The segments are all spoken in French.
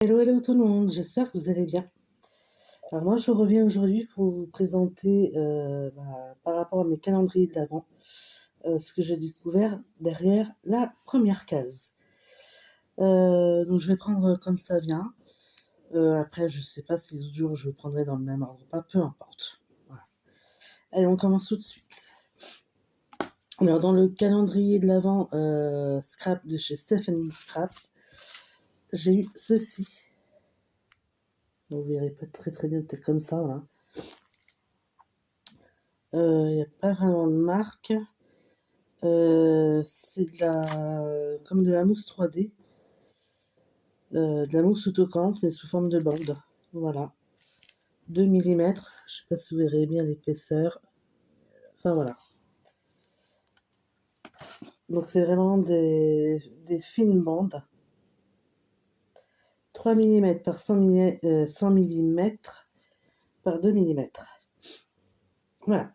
Hello, hello tout le monde, j'espère que vous allez bien. Alors moi, je reviens aujourd'hui pour vous présenter, par rapport à mes calendriers de l'Avent, ce que j'ai découvert derrière la première case. Donc je vais prendre comme ça vient. Après, je sais pas si les autres jours je prendrai dans le même ordre ou pas, peu importe. Voilà. Allez, on commence tout de suite. Alors dans le calendrier de l'Avent Scrap de chez Stephanie Scrap, j'ai eu ceci. Vous verrez pas très bien, peut-être comme ça, là. Il n'y a pas vraiment de marque. C'est comme de la mousse 3D, de la mousse autocollante, mais sous forme de bande. Voilà. 2 millimètres. Je sais pas si vous verrez bien l'épaisseur. Enfin voilà. Donc c'est vraiment des fines bandes. 3 millimètres par 100 millimètres par 2 millimètres. Voilà.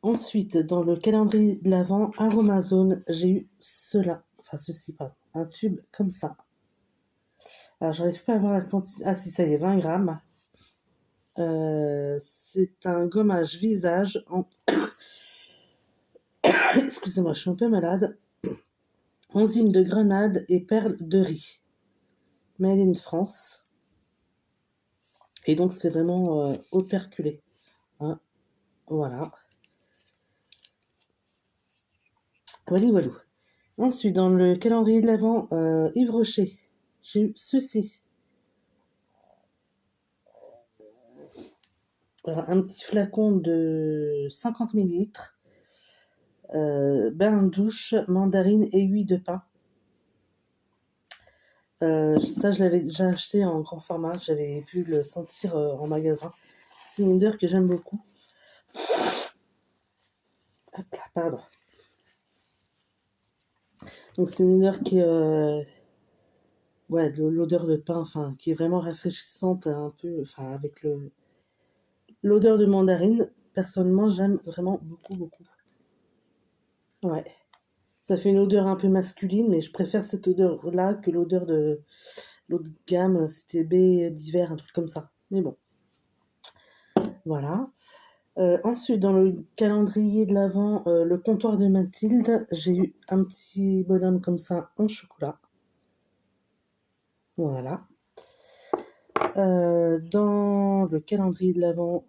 Ensuite, dans le calendrier de l'Avent Aromazone, j'ai eu ceci, pardon, un tube comme ça. Alors, j'arrive pas à voir la quantité. Ah, si, ça y est, 20 grammes. C'est un gommage visage en. Excusez-moi, je suis un peu malade. Enzyme de grenade et perles de riz. Made in France. Et donc, c'est vraiment operculé. Hein, voilà. Voilà. Ensuite, dans le calendrier de l'Avent, Yves Rocher, j'ai eu ceci. Alors, un petit flacon de 50 millilitres. Bain de douche, mandarine et huile de pain. Ça, je l'avais déjà acheté en grand format. J'avais pu le sentir en magasin. C'est une odeur que j'aime beaucoup. Hop là, pardon. Donc, c'est une odeur qui est. Ouais, l'odeur de pain, enfin, qui est vraiment rafraîchissante, un peu. Enfin, avec l'odeur de mandarine. Personnellement, j'aime vraiment beaucoup. Ouais. Ça fait une odeur un peu masculine, mais je préfère cette odeur-là que l'odeur de l'autre gamme. C'était baie d'hiver, un truc comme ça. Mais bon. Voilà. Ensuite, dans le calendrier de l'Avent, le comptoir de Mathilde, j'ai eu un petit bonhomme comme ça en chocolat. Voilà. Dans le calendrier de l'Avent,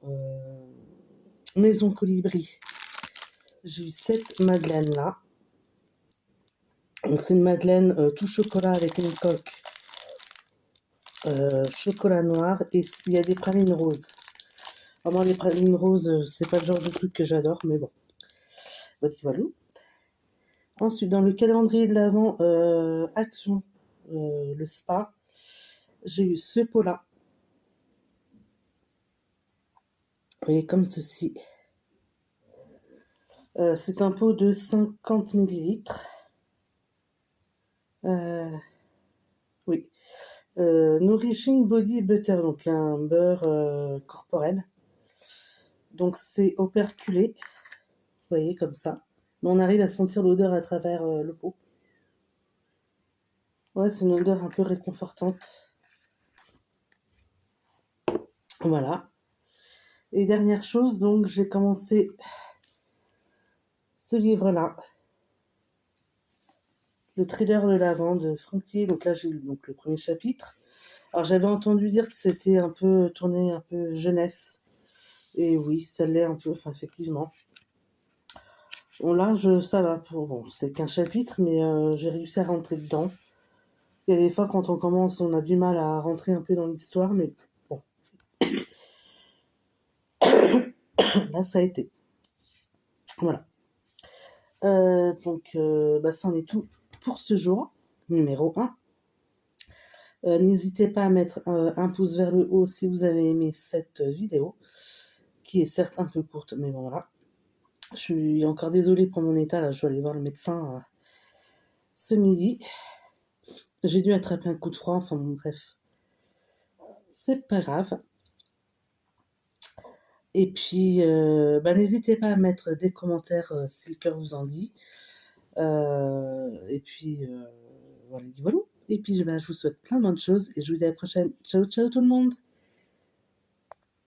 Maison Colibri, j'ai eu cette madeleine-là. Donc, c'est une madeleine tout chocolat avec une coque chocolat noir et il y a des pralines roses. Alors, moi, les pralines roses, c'est pas le genre de truc que j'adore, mais bon. Voilà. Ensuite, dans le calendrier de l'Avent Action, le spa, j'ai eu ce pot-là. Vous voyez, comme ceci. C'est un pot de 50 millilitres. Oui. Nourishing Body Butter, donc un beurre corporel. Donc c'est operculé. Vous voyez, comme ça. Mais on arrive à sentir l'odeur à travers le pot. Ouais, c'est une odeur un peu réconfortante. Voilà. Et dernière chose, donc j'ai commencé ce livre-là. Le Trader de l'Avent de Franck Thier. Donc là, j'ai lu donc, le premier chapitre. Alors j'avais entendu dire que c'était un peu tourné un peu jeunesse. Et oui, ça l'est un peu, enfin effectivement. Bon là, ça va. Bon, c'est qu'un chapitre, mais j'ai réussi à rentrer dedans. Il y a des fois, quand on commence, on a du mal à rentrer un peu dans l'histoire, mais bon. Là, ça a été. Voilà. Donc, ça en est tout pour ce jour, numéro 1. N'hésitez pas à mettre un pouce vers le haut si vous avez aimé cette vidéo, qui est certes un peu courte, mais bon voilà. Je suis encore désolée pour mon état, là, je dois aller voir le médecin ce midi. J'ai dû attraper un coup de froid, enfin bon, bref. C'est pas grave. Et puis, n'hésitez pas à mettre des commentaires si le cœur vous en dit. Et puis, voilà. Et puis, bah, je vous souhaite plein de bonnes choses et je vous dis à la prochaine. Ciao, ciao tout le monde!